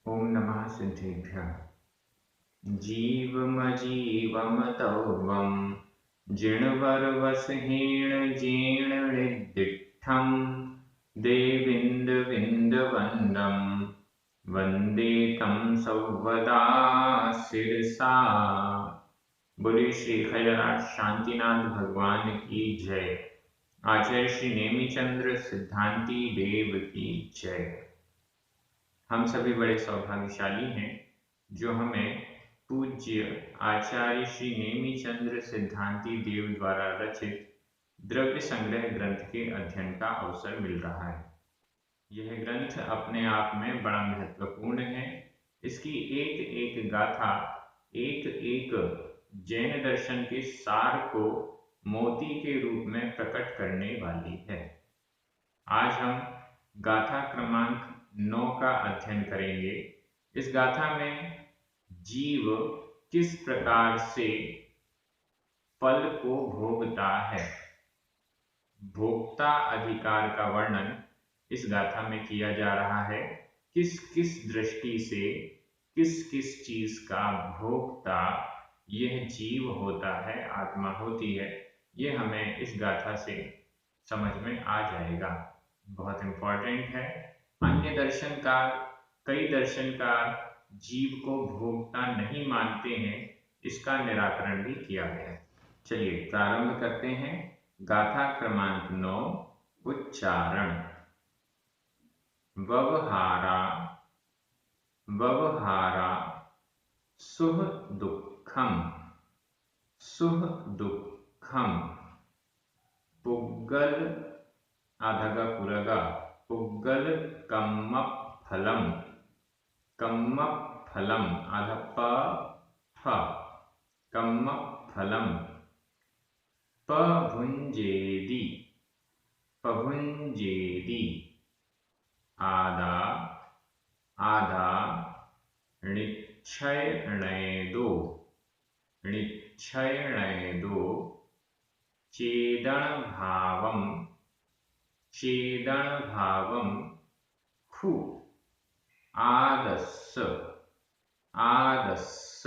ओम नमः सिद्धेभ्यः। जीवमजीवम तौवम जिणवरवसहीण जीर्णनिदिष्ठं देविन्दविन्दवन्दं वन्दे तं सौवदा शिरसा। बोलिए श्री खैरनाथ शांतिनाथ भगवान की जय। आचार्य श्री नेमिचंद्र सिद्धांति देव की जय। हम सभी बड़े सौभाग्यशाली हैं जो हमें पूज्य आचार्य श्री नेमिचंद्र सिद्धांति देव द्वारा रचित द्रव्य संग्रह ग्रंथ के अध्ययन का अवसर मिल रहा है। यह ग्रंथ अपने आप में बड़ा महत्वपूर्ण है। इसकी एक एक गाथा एक एक जैन दर्शन के सार को मोती के रूप में प्रकट करने वाली है। आज हम गाथा क्रमांक 9 का अध्ययन करेंगे। इस गाथा में जीव किस प्रकार से फल को भोगता है, भोक्ता अधिकार का वर्णन इस गाथा में किया जा रहा है। किस किस दृष्टि से किस किस चीज का भोक्ता यह जीव होता है, आत्मा होती है, ये हमें इस गाथा से समझ में आ जाएगा। बहुत इंपॉर्टेंट है। अन्य दर्शनकार, कई दर्शनकार जीव को भोक्ता नहीं मानते हैं, इसका निराकरण भी किया गया है। चलिए प्रारंभ करते हैं। गाथा क्रमांक 9 उच्चारण। ववहारा ववहारा सुह दुःखम सुह दुःखम पुग्गल आधा पूरा गा पुग्गल कम्मफलम कम्मफलम आधा प फ कम्मफलम पभुंजेदी पभुंजेदी आदा आधा णिच्छयणेदो णिच्छयणेदो चेदन भावम खु आदस्स आदस्स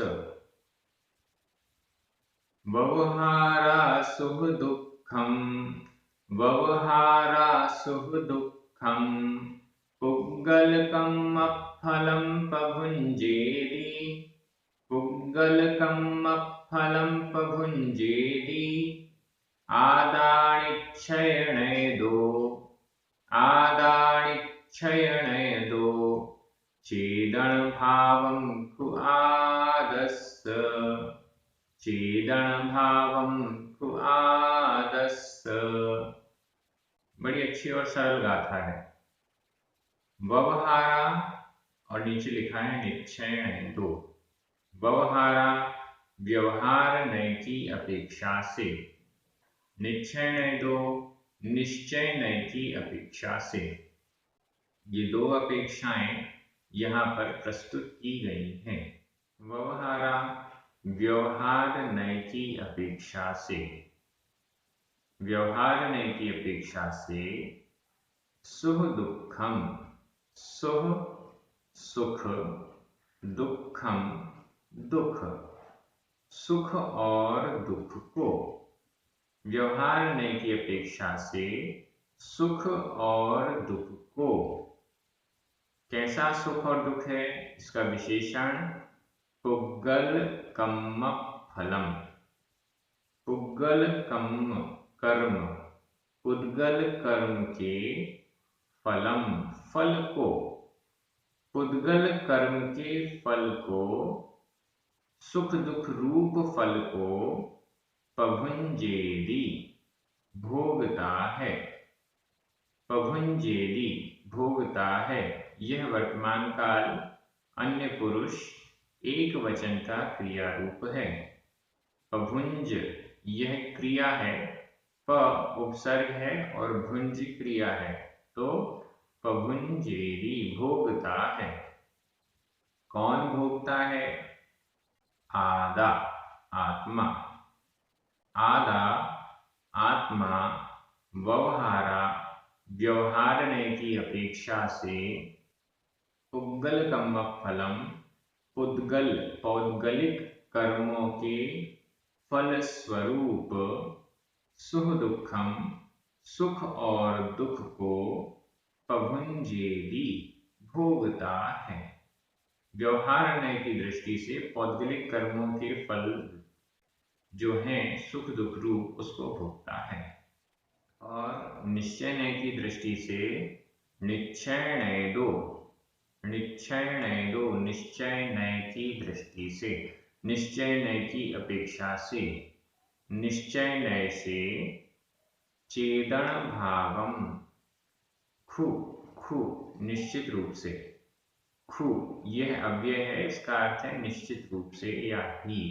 ववहारा सुख दुःखम ववहारा सुख दुःखम पुग्गलकम् अफलं पभुंजेदी पुग्गलकम् पभुंजेदी आदानिच्छयणेदो चेदन भावं खु आदस्स चेदन भावं खु आदस्स। बड़ी अच्छी और सरल गाथा है। ववहारा और नीचे लिखा है निच्छयणेदो। ववहारा व्यवहार नय की अपेक्षा से, निच्छयणेदो निश्चय नय की अपेक्षा से। ये दो अपेक्षाएं यहाँ पर प्रस्तुत की गई हैं। ववहारा व्यवहार नय की अपेक्षा से, व्यवहार नय की अपेक्षा से सुख दुःखम सुख सुख दुःखम दुख, सुख और दुख को, व्यवहार नय की अपेक्षा से सुख और दुख को। कैसा सुख और दुख है, इसका विशेषण पुग्गल कम्म फलम। पुग्गल कम्म कर्म, पुद्गल कर्म के फलम फल को, पुद्गल कर्म के फल को, सुख दुख रूप फल को पभुंजेदी भोगता है। पभुंजेदी भोगता है, यह वर्तमान काल अन्य पुरुष एक वचन का क्रिया रूप है। पभुंज यह क्रिया है, प उपसर्ग है और भुंज क्रिया है, तो पभुंजेदी भोगता है। कौन भोगता है? आदा आत्मा, आदा आत्मा ववहारा व्यवहार नय की अपेक्षा से पुद्गलकम फलम, पुद्गल पौद्गलिक कर्मों के फल स्वरूप सुख दुखम, सुख और दुख को पभुंजेदी भोगता है। व्यवहार न्याय की दृष्टि से पौद्गलिक कर्मों के फल जो हैं सुख दुख रूप उसको भोगता है। और निश्चय न्याय की दृष्टि से निश्चय न्याय दो, निश्चय न्याय दो, निश्चय न्याय की दृष्टि से, निश्चय न्याय की अपेक्षा से, निश्चय न्याय से चेदन भावम, खु खु निश्चित रूप से, खु यह अव्यय है, इसका अर्थ है निश्चित रूप से या ही।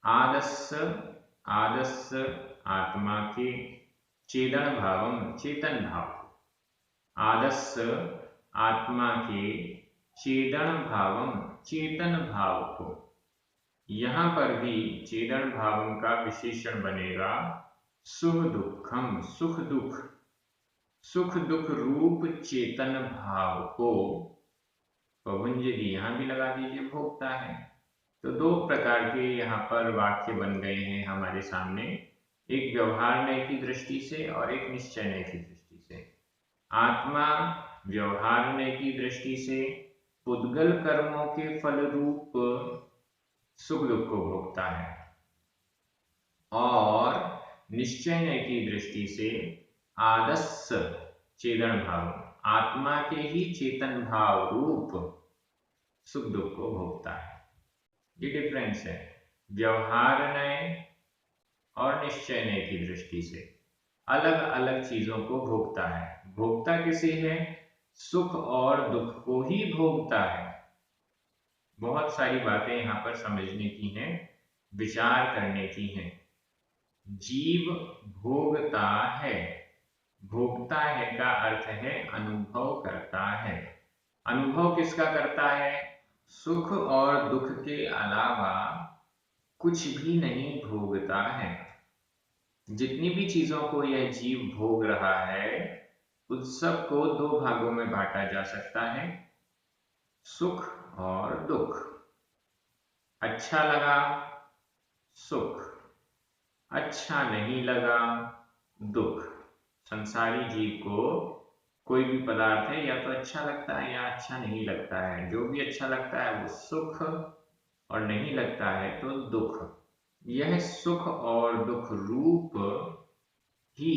आदस्य, आदस्य आत्मा के, चेदन भावम चेतन भाव, आदस्य आत्मा के चेदन भावम चेतन भाव को। यहां पर भी चेदन भावम का विशेषण बनेगा सुख दुखम, सुख दुख, सुख दुख रूप चेतन भाव को पभुंजति, यहां भी लगा दीजिए भोगता है। तो दो प्रकार के यहाँ पर वाक्य बन गए हैं हमारे सामने, एक व्यवहार न्याय की दृष्टि से और एक निश्चय न्याय की दृष्टि से। आत्मा व्यवहार न्याय की दृष्टि से पुद्गल कर्मों के फल रूप सुख दुख को भोगता है, और निश्चय न्याय की दृष्टि से आदस्य चेतन भाव, आत्मा के ही चेतन भाव रूप सुख दुख को भोगता है। ये डिफरेंस है व्यवहार न्याय और निश्चय न्याय की दृष्टि से, अलग अलग चीजों को भोगता है। भोगता किसे है? सुख और दुख को ही भोगता है। बहुत सारी बातें यहाँ पर समझने की हैं, विचार करने की हैं। जीव भोगता है, भोगता है का अर्थ है अनुभव करता है। अनुभव किसका करता है? सुख और दुख के अलावा कुछ भी नहीं भोगता है। जितनी भी चीजों को यह जीव भोग रहा है उस सब को दो भागों में बांटा जा सकता है, सुख और दुख। अच्छा लगा सुख, अच्छा नहीं लगा दुख। संसारी जीव को कोई भी पदार्थ है या तो अच्छा लगता है या अच्छा नहीं लगता है। जो भी अच्छा लगता है वो सुख और नहीं लगता है तो दुख। यह सुख और दुख रूप ही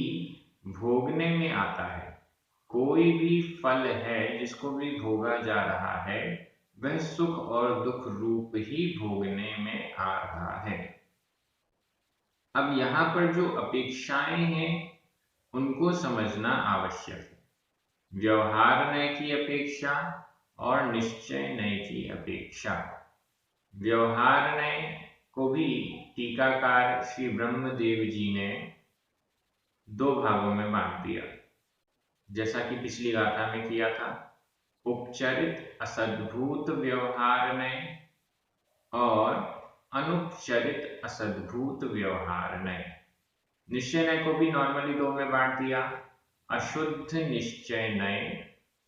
भोगने में आता है। कोई भी फल है जिसको भी भोगा जा रहा है वह सुख और दुख रूप ही भोगने में आ रहा है। अब यहाँ पर जो अपेक्षाएं हैं उनको समझना आवश्यक है। व्यवहार न्याय की अपेक्षा और निश्चय न्याय की अपेक्षा। व्यवहार न्याय को भी टीकाकार श्री ब्रह्मदेव जी ने दो भागों में बांट दिया, जैसा कि पिछली गाथा में किया था। उपचरित असद्भूत व्यवहार न्याय और अनुपचरित असद्भूत व्यवहार न्याय। निश्चय न्याय को भी नॉर्मली दो में बांट दिया, अशुद्ध निश्चय न्याय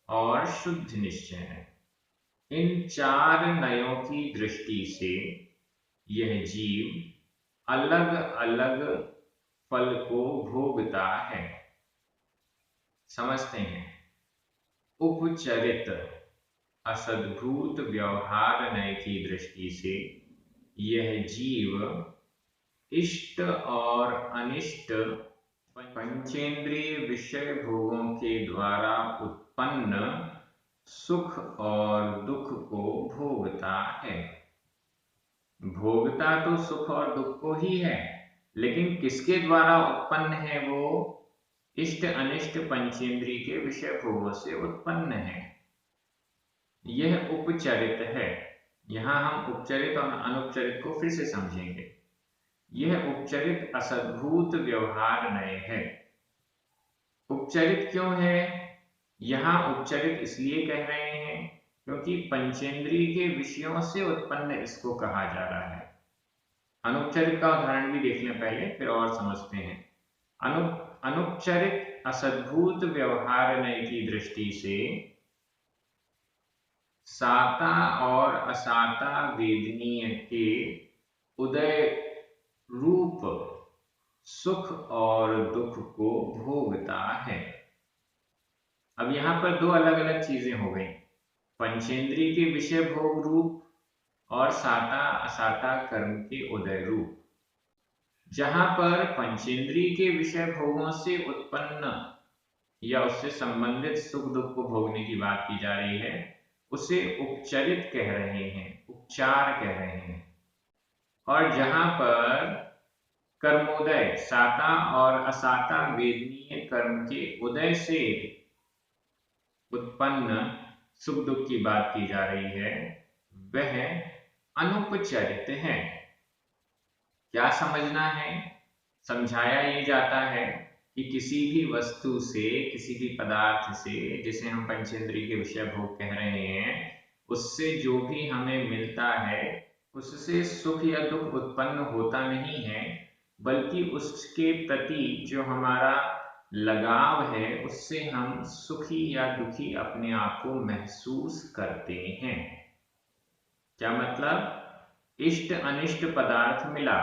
और शुद्ध निश्चय न्याय। इन चार न्यायों की दृष्टि से यह जीव अलग अलग फल को भोगता है। समझते हैं। उपचरित असद्भूत व्यवहार न्याय की दृष्टि से यह जीव इष्ट और अनिष्ट पंचेंद्रिय विषय भोगों के द्वारा उत्पन्न सुख और दुख को भोगता है। भोगता तो सुख और दुख को ही है, लेकिन किसके द्वारा उत्पन्न है? वो इष्ट अनिष्ट पंचेंद्रिय के विषय भोगों से उत्पन्न है। यह उपचरित है। यहां हम उपचरित और अनुपचरित को फिर से समझेंगे। यह उपचरित असद्भूत व्यवहार न्याय है। उपचरित क्यों है? यहां उपचरित इसलिए कह रहे हैं क्योंकि पंचेंद्रिय के विषयों से उत्पन्न इसको कहा जा रहा है। अनुपचरित का उदाहरण भी देख लें पहले, फिर और समझते हैं। अनुपचरित असद्भूत व्यवहार न्याय की दृष्टि से साता और असाता वेदनीय के उदय रूप सुख और दुख को भोगता है। अब यहाँ पर दो अलग अलग चीजें हो गई, पंचेंद्रिय के विषय भोग रूप और साता असाता कर्म के उदय रूप। जहां पर पंचेंद्रिय के विषय भोगों से उत्पन्न या उससे संबंधित सुख दुख को भोगने की बात की जा रही है, उसे उपचरित कह रहे हैं, उपचार कह रहे हैं। और जहां पर कर्मोदय साता और असाता वेदनीय कर्म के उदय से उत्पन्न सुख दुख की बात की जा रही है, वह अनुपचरित है। क्या समझना है? समझाया ये जाता है कि किसी भी वस्तु से, किसी भी पदार्थ से, जिसे हम पंचेंद्रिय के विषय भोग कह रहे हैं, उससे जो भी हमें मिलता है उससे सुख या दुख उत्पन्न होता नहीं है, बल्कि उसके प्रति जो हमारा लगाव है उससे हम सुखी या दुखी अपने आप को महसूस करते हैं। क्या मतलब? इष्ट अनिष्ट पदार्थ मिला,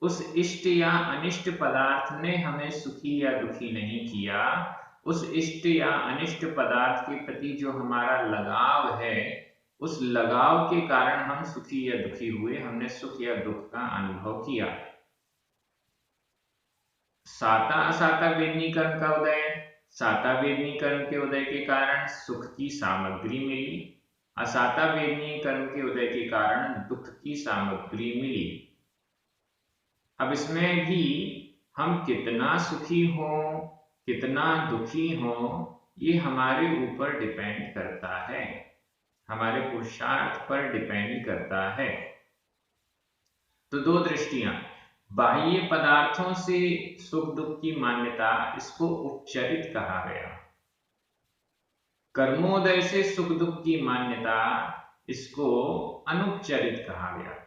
उस इष्ट या अनिष्ट पदार्थ ने हमें सुखी या दुखी नहीं किया, उस इष्ट या अनिष्ट पदार्थ के प्रति जो हमारा लगाव है, उस लगाव के कारण हम सुखी या दुखी हुए, हमने सुख या दुख का अनुभव किया। साता असाता वेदनी कर्म का उदय, साता वेदनी कर्म के उदय के कारण सुख की सामग्री मिली, असाता वेदनी कर्म के उदय के कारण दुख की सामग्री मिली। अब इसमें भी हम कितना सुखी हो, कितना दुखी हो, ये हमारे ऊपर डिपेंड करता है, हमारे पुरुषार्थ पर डिपेंड करता है। तो दो दृष्टियां, बाह्य पदार्थों से सुख दुख की मान्यता, इसको उपचरित कहा गया। कर्मोदय से सुख दुख की मान्यता, इसको अनुपचरित कहा गया।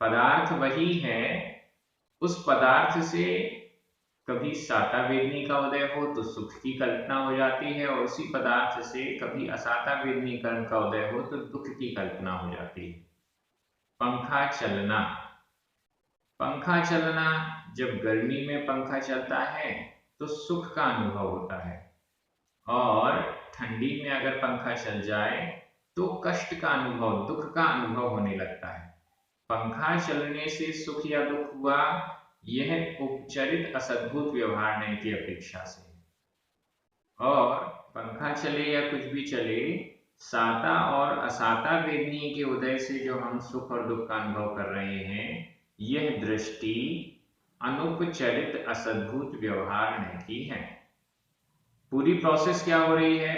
पदार्थ वही है, उस पदार्थ से कभी साता वेदनी का उदय हो तो सुख की कल्पना हो जाती है, और उसी पदार्थ से कभी असाता वेदनी कर्म का उदय हो तो दुख की कल्पना हो जाती है। पंखा चलना, पंखा चलना, जब गर्मी में पंखा चलता है तो सुख का अनुभव होता है, और ठंडी में अगर पंखा चल जाए तो कष्ट का अनुभव, दुख का अनुभव होने लगता है। पंखा चलने से सुख या दुख हुआ, यह उपचरित असद्भुत व्यवहार की अपेक्षा से। और पंखा चले या कुछ भी चले, साता और असाता वेदनी के उदय से जो हम सुख और दुख का अनुभव कर रहे हैं, यह दृष्टि अनुपचरित असद्भुत व्यवहार की है। पूरी प्रोसेस क्या हो रही है?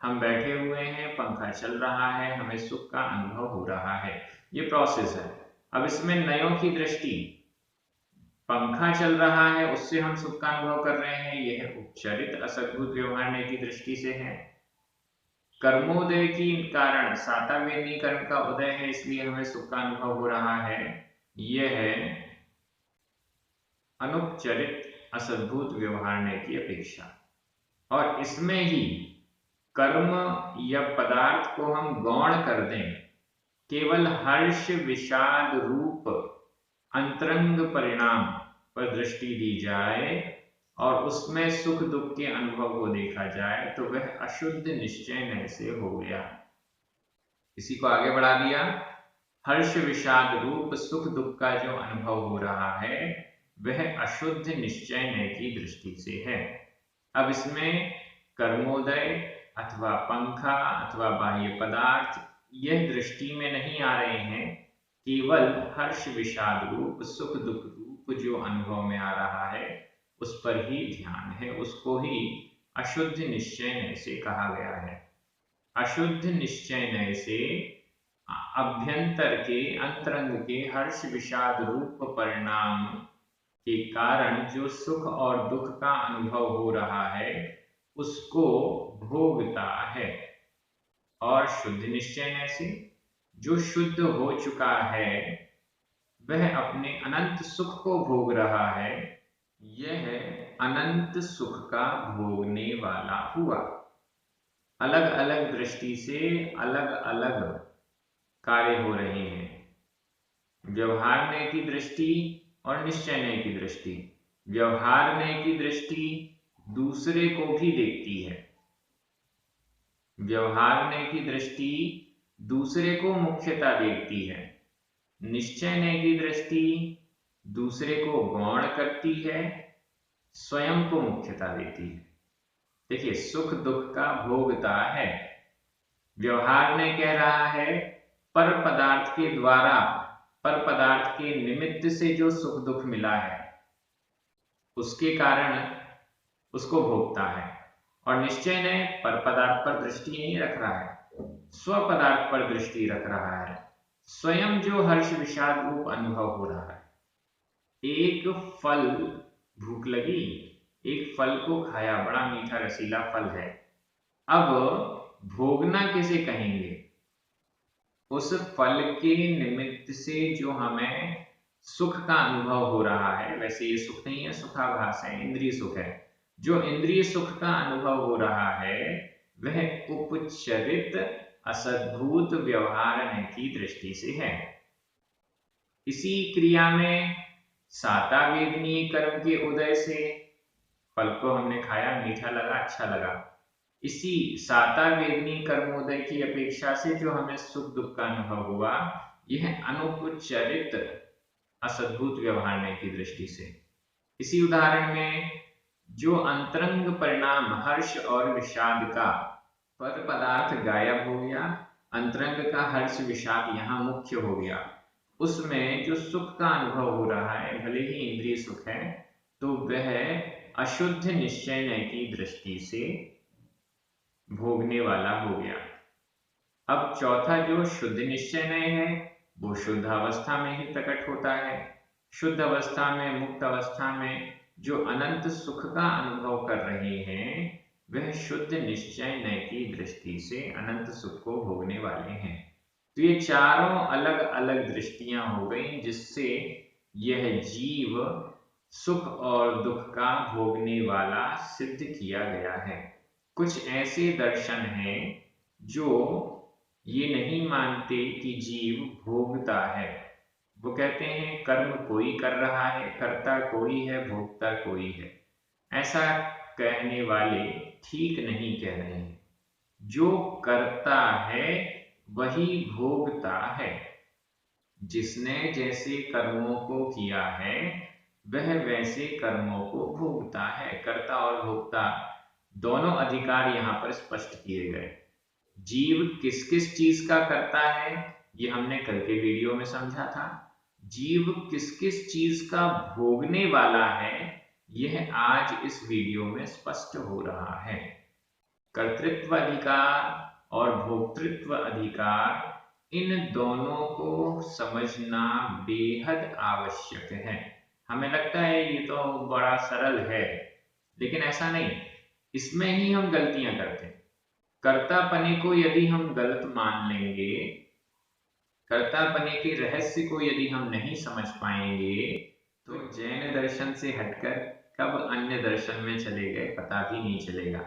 हम बैठे हुए हैं, पंखा चल रहा है, हमें सुख का अनुभव हो रहा है, ये प्रोसेस है। अब इसमें नयों की दृष्टि, पंखा चल रहा है उससे हम सुख का अनुभव कर रहे हैं, यह उपचरित असद्भुत व्यवहार की दृष्टि से है। कर्मोदय की कारण साता वेदनी कर्म का उदय है, इसलिए हमें सुख का अनुभव हो रहा है, यह है अनुपचरित असद्भुत व्यवहार की अपेक्षा। और इसमें ही कर्म या पदार्थ को हम गौण कर दें, केवल हर्ष विषाद रूप अंतरंग परिणाम पर दृष्टि दी जाए और उसमें सुख दुख के अनुभव को देखा जाए, तो वह अशुद्ध निश्चय से हो गया। इसी को आगे बढ़ा दिया, हर्ष विषाद रूप सुख दुख का जो अनुभव हो रहा है, वह अशुद्ध निश्चय की दृष्टि से है। अब इसमें कर्मोदय अथवा पंखा अथवा बाह्य पदार्थ, यह दृष्टि में नहीं आ रहे हैं, केवल हर्ष विषाद रूप सुख दुख रूप जो अनुभव में आ रहा है उस पर ही ध्यान है, उसको ही अशुद्ध निश्चय से कहा गया है। अशुद्ध निश्चय से अभ्यंतर के, अंतरंग के हर्ष विषाद रूप परिणाम के कारण जो सुख और दुख का अनुभव हो रहा है उसको भोगता है। और शुद्ध निश्चय से जो शुद्ध हो चुका है वह अपने अनंत सुख को भोग रहा है, यह अनंत सुख का भोगने वाला हुआ। अलग अलग दृष्टि से अलग अलग कार्य हो रहे हैं। व्यवहारने की दृष्टि और निश्चयने की दृष्टि। व्यवहारने की दृष्टि दूसरे को भी देखती है। व्यवहारने की दृष्टि दूसरे को मुख्यता देखती है। निश्चयने की दृष्टि दूसरे को गौण करती है, स्वयं को मुख्यता देती है। देखिए, सुख दुख का भोगता है। व्यवहार ने कह रहा है पर पदार्थ के द्वारा, पर पदार्थ के निमित्त से जो सुख दुख मिला है उसके कारण उसको भोगता है। और निश्चय ने पर पदार्थ पर दृष्टि नहीं रख रहा है, स्व पदार्थ पर दृष्टि रख रहा है। स्वयं जो हर्ष विषाद रूप अनुभव हो रहा है। एक फल, भूख लगी, एक फल को खाया, बड़ा मीठा रसीला फल है। अब भोगना किसे कहेंगे? उस फल के निमित्त से जो हमें सुख का अनुभव हो रहा है, वैसे ये सुख नहीं है, सुखाभास है, इंद्रिय सुख है। जो इंद्रिय सुख का अनुभव हो रहा है वह उपचरित असद्भूत व्यवहार की दृष्टि से है। इसी क्रिया में साता वेदनीय कर्म के उदय से फल को हमने खाया, मीठा लगा, अच्छा लगा। इसी साता वेदनीय कर्मोदय की अपेक्षा से जो हमें सुख दुख का अनुभव हुआ, यह अनुपचरित असद्भुत व्यवहारने की दृष्टि से। इसी उदाहरण में जो अंतरंग परिणाम हर्ष और विषाद का पर पदार्थ गायब हो गया, अंतरंग का हर्ष विषाद यहाँ मुख्य हो गया। उसमें जो सुख का अनुभव हो रहा है, भले ही इंद्रिय सुख है, तो वह अशुद्ध निश्चय की दृष्टि से भोगने वाला हो गया। अब चौथा जो शुद्ध निश्चय है वो शुद्ध अवस्था में ही प्रकट होता है। शुद्ध अवस्था में, मुक्त अवस्था में जो अनंत सुख का अनुभव कर रहे हैं वह शुद्ध निश्चय की दृष्टि से अनंत सुख को भोगने वाले हैं। तो ये चारों अलग अलग दृष्टियां हो गई जिससे यह जीव सुख और दुख का भोगने वाला सिद्ध किया गया है। कुछ ऐसे दर्शन हैं जो ये नहीं मानते कि जीव भोगता है। वो कहते हैं कर्म कोई कर रहा है, कर्ता कोई है, भोगता कोई है। ऐसा कहने वाले ठीक नहीं कह रहे हैं। जो करता है वही भोगता है। जिसने जैसे कर्मों को किया है वह वैसे कर्मों को भोगता है। कर्ता और भोक्ता दोनों अधिकार यहाँ पर स्पष्ट किए गए। जीव किस किस चीज का करता है ये हमने कल के वीडियो में समझा था। जीव किस किस चीज का भोगने वाला है यह आज इस वीडियो में स्पष्ट हो रहा है। कर्तृत्व अधिकार और भोक्तृत्व अधिकार, इन दोनों को समझना बेहद आवश्यक है। हमें लगता है ये तो बड़ा सरल है, लेकिन ऐसा नहीं। इसमें ही हम गलतियां करते हैं। कर्तापने को यदि हम गलत मान लेंगे, कर्तापने के रहस्य को यदि हम नहीं समझ पाएंगे, तो जैन दर्शन से हटकर कब अन्य दर्शन में चले गए पता भी नहीं चलेगा।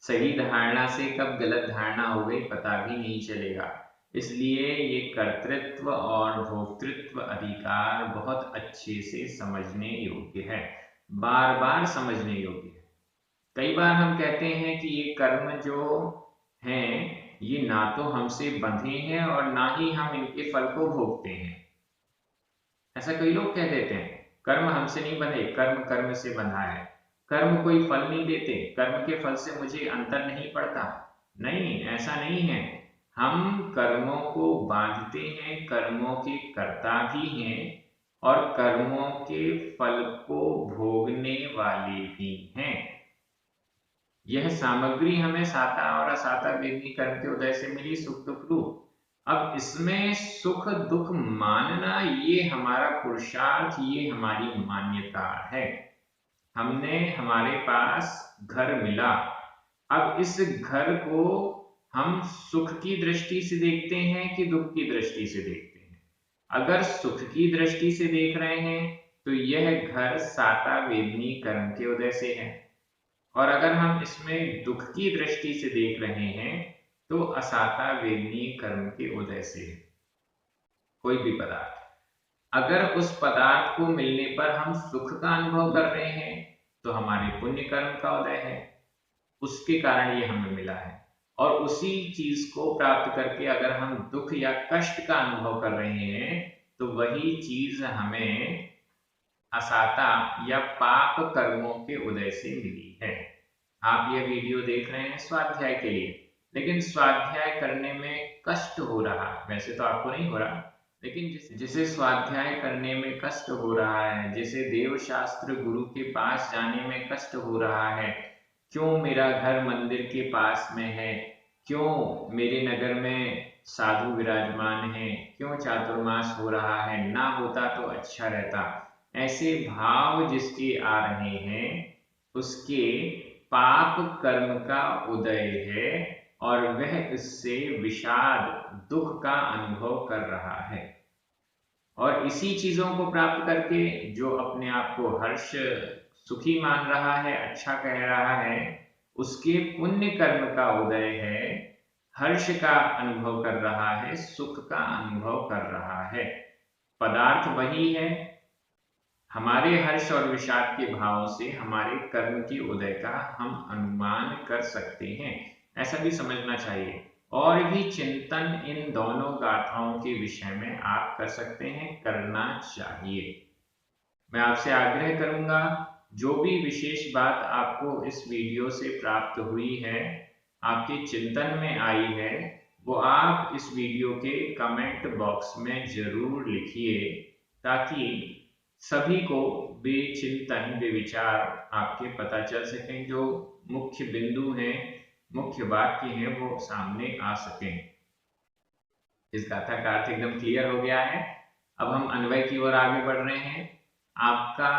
सही धारणा से कब गलत धारणा हो गई पता भी नहीं चलेगा। इसलिए ये कर्तृत्व और भोक्तृत्व अधिकार बहुत अच्छे से समझने योग्य है, बार बार समझने योग्य है। कई बार हम कहते हैं कि ये कर्म जो हैं ये ना तो हमसे बंधे हैं और ना ही हम इनके फल को भोगते हैं। ऐसा कई लोग कह देते हैं कर्म हमसे नहीं बंधे, कर्म कर्म से बंधा है, कर्म कोई फल नहीं देते, कर्म के फल से मुझे अंतर नहीं पड़ता। नहीं, ऐसा नहीं है। हम कर्मों को बांधते हैं, कर्मों के कर्ता भी हैं और कर्मों के फल को भोगने वाले भी हैं। यह सामग्री हमें साता और असाता वेदनी कर्म के उदय से मिली, सुख दुख रूप। अब इसमें सुख दुख मानना ये हमारा पुरुषार्थ, ये हमारी मान्यता है। हमने, हमारे पास घर मिला, अब इस घर को हम सुख की दृष्टि से देखते हैं कि दुख की दृष्टि से देखते हैं। अगर सुख की दृष्टि से देख रहे हैं तो यह घर साता वेदनी कर्म के उदय से है, और अगर हम इसमें दुख की दृष्टि से देख रहे हैं तो असाता वेदनीय कर्म के उदय से है। कोई भी पदार्थ, अगर उस पदार्थ को मिलने पर हम सुख का अनुभव कर रहे हैं तो हमारे पुण्य कर्म का उदय है, उसके कारण ये हमें मिला है। और उसी चीज को प्राप्त करके अगर हम दुख या कष्ट का अनुभव कर रहे हैं तो वही चीज हमें असाता या पाप कर्मों के उदय से मिली है। आप ये वीडियो देख रहे हैं स्वाध्याय के लिए, लेकिन स्वाध्याय करने में कष्ट हो रहा है। वैसे तो आपको नहीं हो रहा, लेकिन जिसे स्वाध्याय करने में कष्ट हो रहा है, जिसे देवशास्त्र गुरु के पास जाने में कष्ट हो रहा है, क्यों मेरा घर मंदिर के पास में है, क्यों मेरे नगर में साधु विराजमान है, क्यों चातुर्मास हो रहा है, ना होता तो अच्छा रहता, ऐसे भाव जिसके आ रहे हैं उसके पाप कर्म का उदय है और वह इससे विषाद दुख का अनुभव कर रहा है। और इसी चीजों को प्राप्त करके जो अपने आप को हर्ष सुखी मान रहा है, अच्छा कह रहा है, उसके पुण्य कर्म का उदय है, हर्ष का अनुभव कर रहा है, सुख का अनुभव कर रहा है। पदार्थ वही है, हमारे हर्ष और विषाद के भावों से हमारे कर्म के उदय का हम अनुमान कर सकते हैं, ऐसा भी समझना चाहिए। और भी चिंतन इन दोनों गाथाओं के विषय में आप कर सकते हैं, करना चाहिए। मैं आपसे आग्रह करूंगा, जो भी विशेष बात आपको इस वीडियो से प्राप्त हुई है, आपके चिंतन में आई है, वो आप इस वीडियो के कमेंट बॉक्स में जरूर लिखिए, ताकि सभी को वे चिंतन, वे विचार आपके पता चल सकें, जो मुख्य बिंदु हैं, मुख्य वाक्य हैं, वो सामने आ सकें। इस गाथा का अर्थ एकदम क्लियर हो गया है। अब हम अन्वय की ओर आगे बढ़ रहे हैं। आपका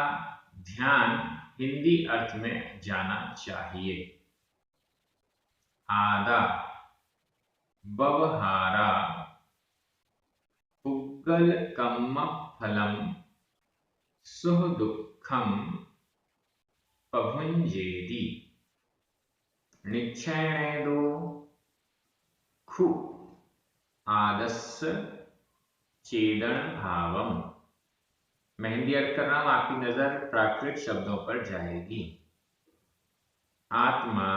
ध्यान हिंदी अर्थ में जाना चाहिए। आदा, बवहारा, पुग्गल कम्म फलम, सुह दुःखम पभुंजेति, निक्षेणेदो खु आदस्य चेदन भावम। मैं हिंदी अर्थ कर रहा हूं, आपकी नजर प्राकृत शब्दों पर जाएगी। आत्मा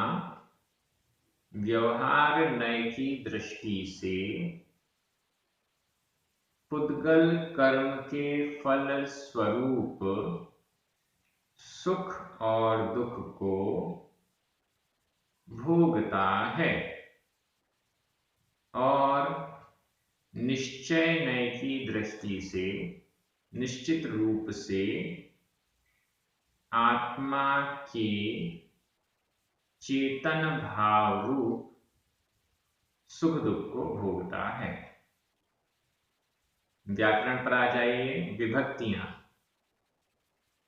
व्यवहार नय की दृष्टि से पुद्गल कर्म के फल स्वरूप सुख और दुख को भोगता है और निश्चय नय की दृष्टि से निश्चित रूप से आत्मा के चेतन भाव रूप सुख दुख को भोगता है। व्याकरण पर आ जाइए। विभक्तियां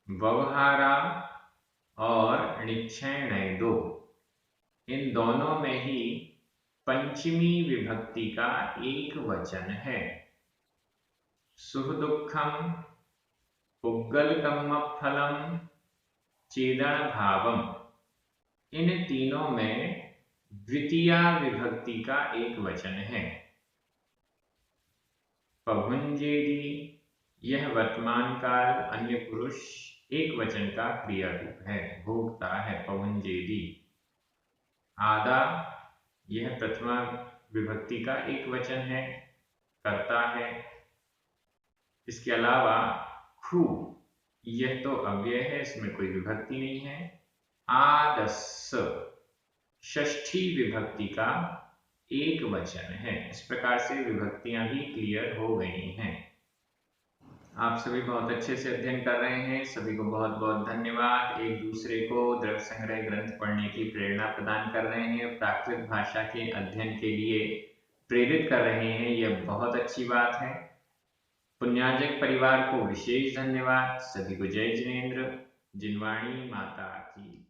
व्यवहारा और निक्षेणय दो, इन दोनों में ही पंचमी विभक्ति का एक वचन है। सुख दुखम, पुग्गल कम्म फलम, चेदन भावम, इन तीनों में द्वितीया विभक्ति का एक वचन है। पभुंजेति, यह वर्तमान काल अन्य पुरुष एक वचन का क्रिया रूप है, भोगता है, पभुंजेति। आदा, यह प्रथमा विभक्ति का एक वचन है, करता है। इसके अलावा खु, यह तो अव्यय है, इसमें कोई विभक्ति नहीं है। आदस्य, षष्ठी विभक्ति का एक वचन है। इस प्रकार से विभक्तियां भी क्लियर हो गई हैं। आप सभी बहुत अच्छे से अध्ययन कर रहे हैं, सभी को बहुत बहुत धन्यवाद। एक दूसरे को द्रव्य संग्रह ग्रंथ पढ़ने की प्रेरणा प्रदान कर रहे हैं, प्राकृत भाषा के अध्ययन के लिए प्रेरित कर रहे हैं, यह बहुत अच्छी बात है। पुण्यार्जक परिवार को विशेष धन्यवाद। सभी को जय जिनेन्द्र। जिनवाणी माता की